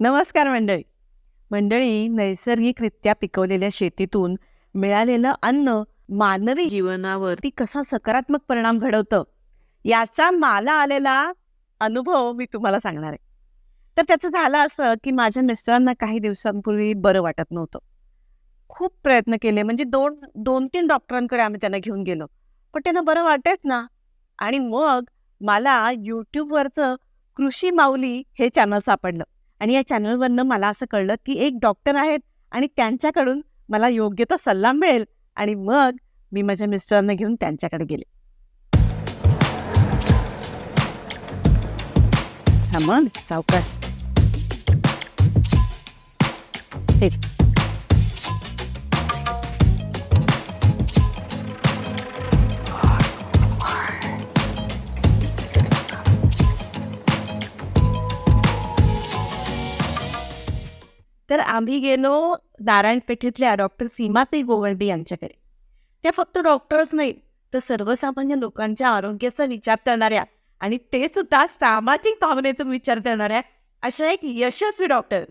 नमस्कार मंडळी. मंडळी, नैसर्गिकरित्या पिकवलेल्या शेतीतून मिळालेलं अन्न मानवी जीवनावरती कसा सकारात्मक परिणाम घडवतं याचा मला आलेला अनुभव मी तुम्हाला सांगणार आहे. तर त्याचं झालं असं की माझ्या मिस्टरांना काही दिवसांपूर्वी बरं वाटत नव्हतं. खूप प्रयत्न केले, म्हणजे दोन तीन डॉक्टरांकडे आम्ही त्यांना घेऊन गेलो, पण त्यांना बरं वाटेच ना. आणि मग मला यूट्यूबवरचं कृषी माऊली हे चॅनल सापडलं. आणि या चॅनलवरनं मला असं कळलं की एक डॉक्टर आहेत आणि त्यांच्याकडून मला योग्य तो सल्ला मिळेल. आणि मग मी माझ्या मिस्टरांना घेऊन त्यांच्याकडे गेले. थांबा, सावकाश. ठीक. तर आम्ही गेलो नारायणपेठेतल्या डॉक्टर सीमाताई गोवर्डे यांच्याकडे. त्या फक्त डॉक्टरच नाहीत, तर सर्वसामान्य लोकांच्या आरोग्याचा विचार करणाऱ्या आणि ते सुद्धा सामाजिक भावनेतून विचार करणाऱ्या अशा एक यशस्वी डॉक्टर.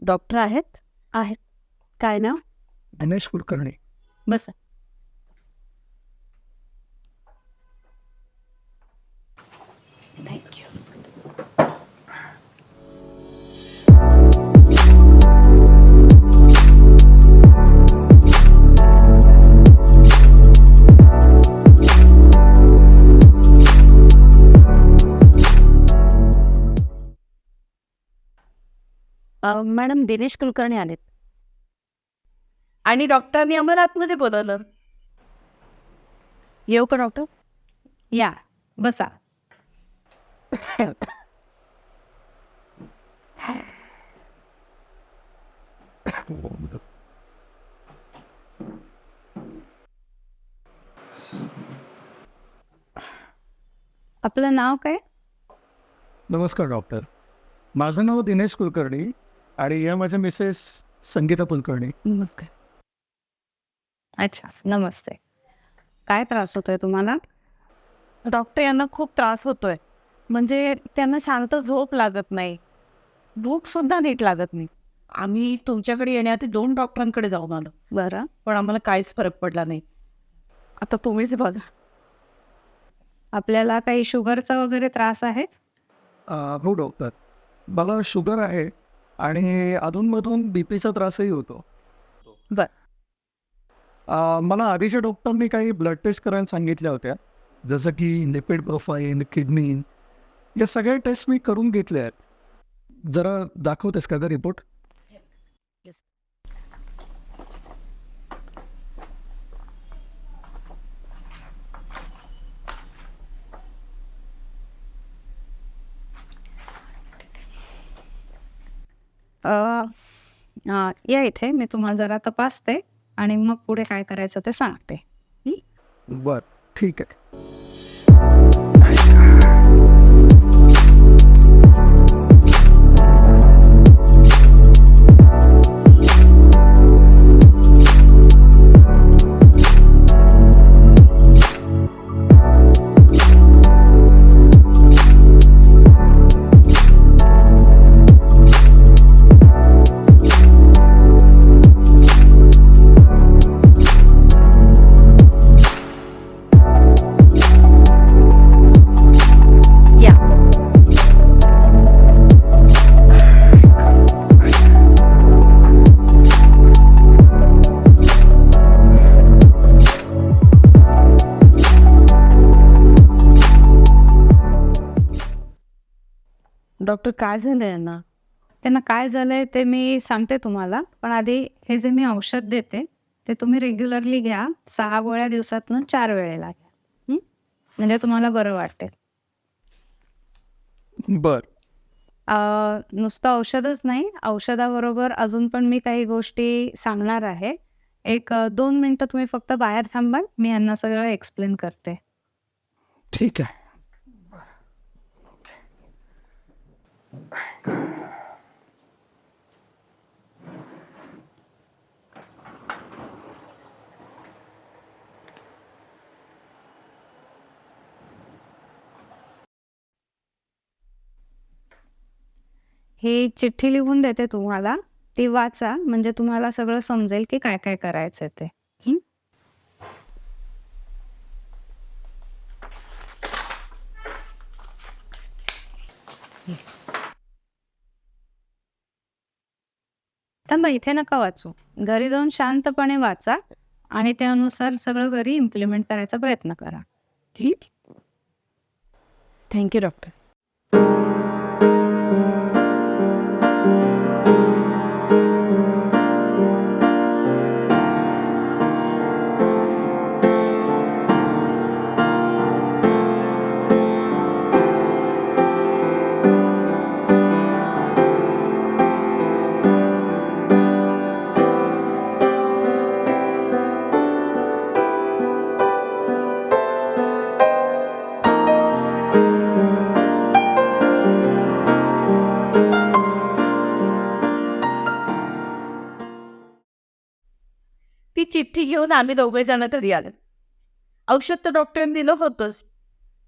डॉक्टर आहेत. आहेत. काय नाव? दिनेश कुलकर्णी. बसा. थँक्यू. मॅडम, दिनेश कुलकर्णी आलेत. आणि डॉक्टरनी आम्हाला आतमध्ये बोलवलं. येऊ का डॉक्टर? या, बसा. आपलं नाव काय? नमस्कार डॉक्टर, माझं नाव दिनेश कुलकर्णी आणि या माझ्या मिसेस संगीता कुलकर्णी. नमस्कार. अच्छा, नमस्ते. काय त्रास होतोय तुम्हाला? डॉक्टर, यांना खूप त्रास होतोय. म्हणजे त्यांना शांत झोप लागत नाही, भूक सुद्धा नीट लागत नाही. आम्ही तुमच्याकडे येण्याआधी 2 डॉक्टरांकडे जाऊन आलो, बरं. पण आम्हाला काहीच फरक पडला नाही. आता तुम्हीच बघा. आपल्याला काही शुगरचा वगैरे त्रास आहे? हो डॉक्टर, मला शुगर आहे आणि अधूनमधून बीपीचा त्रासही होतो. बर. मला आधीच्या डॉक्टरनी काही ब्लड टेस्ट करायला सांगितल्या होत्या, जसं की लिपिड प्रोफाईल, किडनी, या सगळ्या टेस्ट मी करून घेतल्या आहेत. जरा दाखवतेस का ग रिपोर्ट? या इथे, मी तुम्हाला जरा तपासते आणि मग पुढे काय करायचं ते सांगते. बर, ठीक आहे. या. डॉक्टर, काय झालं यांना? त्यांना काय झालंय ते मी सांगते तुम्हाला, पण आधी हे जे मी औषध देते ते तुम्ही रेग्युलरली घ्या. 6 गोळ्या दिवसातनं 4 वेळेला घ्या. हं? म्हणजे तुम्हाला बरं वाटेल. बर. नुसतं औषधच नाही, औषधाबरोबर अजून पण मी काही गोष्टी सांगणार आहे. एक 2 मिनिटं तुम्ही फक्त बाहेर थांबाल, मी यांना सगळं एक्सप्लेन करते. ठीक आहे. ही चिठ्ठी लिहून देते तुम्हाला, ती वाचा म्हणजे तुम्हाला सगळं समजेल की काय काय करायचं ते. हं? थांबा, इथे नका वाचू. घरी जाऊन शांतपणे वाचा आणि त्यानुसार सगळं घरी इम्प्लिमेंट करायचा प्रयत्न करा. ठीक? Thank you doctor. ती चिठ्ठी घेऊन आम्ही दोघे जण घरी आलो. औषध तर डॉक्टरांनी दिलं होतंच.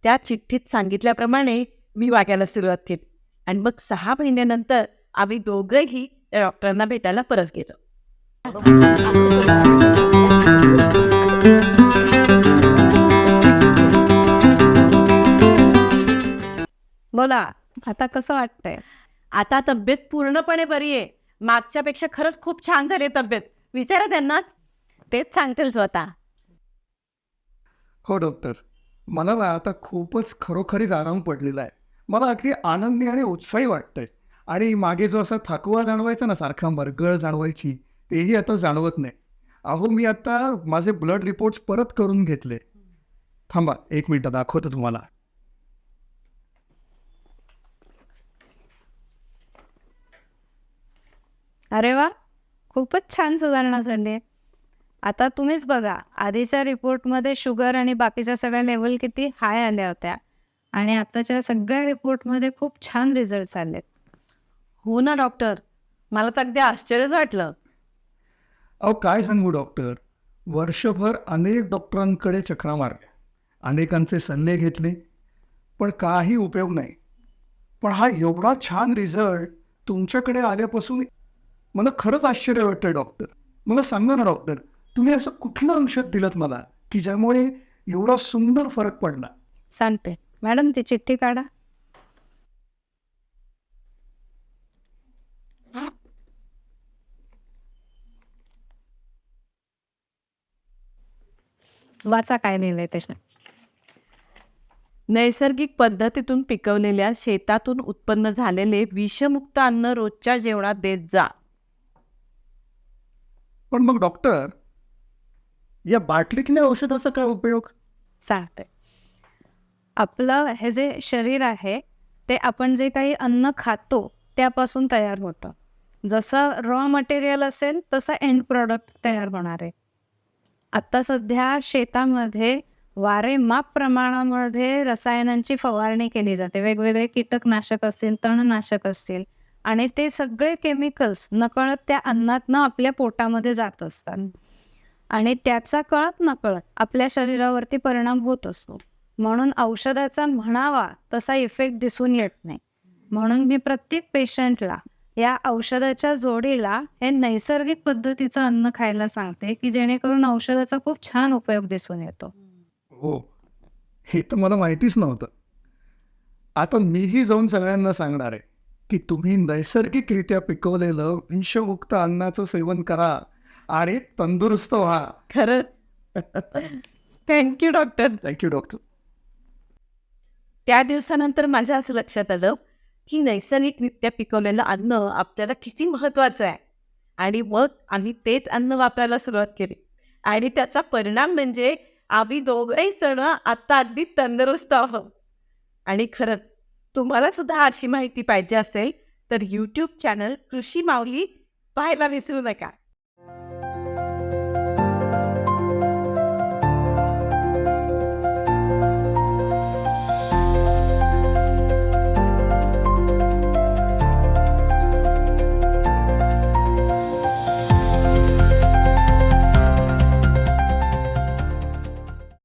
त्या चिठ्ठीत सांगितल्याप्रमाणे मी वागायला सुरुवात केली आणि मग 6 महिन्यानंतर आम्ही दोघंही त्या डॉक्टरांना भेटायला परत गेलो. बोला, आता कसं वाटतंय? आता तब्येत पूर्णपणे बरी आहे. मागच्यापेक्षा खरंच खूप छान झाली आहे तब्येत. विचारा त्यांनाच, तेच सांगतील स्वतः. हो डॉक्टर, मला ना आता खूपच खरोखरीच आराम पडलेला आहे. मला अगदी आनंदी आणि उत्साही वाटतंय. आणि मागे जो असा थकवा जाणवायचा ना, सारखा मरगळ जाणवायची, तेही आता जाणवत नाही. अहो, मी आता माझे ब्लड रिपोर्ट्स परत करून घेतले. थांबा 1 मिनिट दाखवतो तुम्हाला. अरे वा, खूपच छान सुधारणा झाली आहे. आता तुम्हीच बघा, आधीच्या रिपोर्टमध्ये शुगर आणि बाकीच्या सगळ्या लेवल किती हाय आल्या होत्या आणि आताच्या सगळ्या रिपोर्टमध्ये खूप छान रिझल्ट आले. हो ना डॉक्टर, मला तर अगदी आश्चर्यच वाटलं. अहो काय सांगू डॉक्टर, वर्षभर अनेक डॉक्टरांकडे चक्रा मारल्या, अनेकांचे सल्ले घेतले, पण काही उपयोग नाही. पण हा एवढा छान रिझल्ट तुमच्याकडे आल्यापासून मला खरंच आश्चर्य वाटतंय डॉक्टर. मला सांगा ना डॉक्टर, तुम्ही असं कुठलं औषध दिलं मला की ज्यामुळे एवढा सुंदर फरक पडला? सांगते. मॅडम, ती चिठ्ठी काढा. वाचा काय लिहिलंय त्याच्यात. नैसर्गिक पद्धतीतून पिकवलेल्या शेतातून उत्पन्न झालेले विषमुक्त अन्न रोजच्या जेवणात देत जा. पण मग डॉक्टर, या बाटलीतल्या औषधाचा काय उपयोग? सांगते. आपलं हे जे शरीर आहे ते आपण जे काही अन्न खातो त्यापासून तयार होतं. जसं रॉ मटेरियल असेल तसं एंड प्रॉडक्ट तयार होणार आहे. आत्ता सध्या शेतामध्ये वारेमाप प्रमाणामध्ये रसायनांची फवारणी केली जाते. वेगवेगळे कीटकनाशक असतील, तणनाशक असतील आणि ते सगळे केमिकल्स नकळत त्या अन्नातनं आपल्या पोटामध्ये जात असतात आणि त्याचा कळत नकळत आपल्या शरीरावरती परिणाम होत असतो. म्हणून औषधाचा म्हणावा तसा इफेक्ट दिसून येत नाही. म्हणून मी प्रत्येक पेशंटला या औषधाच्या जोडीला हे नैसर्गिक पद्धतीचं अन्न खायला सांगते की जेणेकरून औषधाचा खूप छान उपयोग दिसून येतो. हो, हे तर मला माहितीच नव्हतं. आता मीही जाऊन सगळ्यांना सांगणार आहे की तुम्ही नैसर्गिकरित्या पिकवलेलं विषमुक्त अन्नाचं सेवन करा आणि तंदुरुस्त व्हा. खरंच थँक्यू डॉक्टर. Thank you doctor. त्या दिवसानंतर माझ्या असं लक्षात आलं की नैसर्गिकरित्या पिकवलेलं अन्न आपल्याला किती महत्त्वाचं आहे. आणि मग आम्ही तेच अन्न वापरायला सुरुवात केली आणि त्याचा परिणाम म्हणजे आम्ही दोघंही जण आत्ता अगदी तंदुरुस्त आहोत. आणि खरंच तुम्हाला सुद्धा अशी माहिती पाहिजे असेल तर यूट्यूब चॅनल कृषी माऊली पाहायला विसरू नका.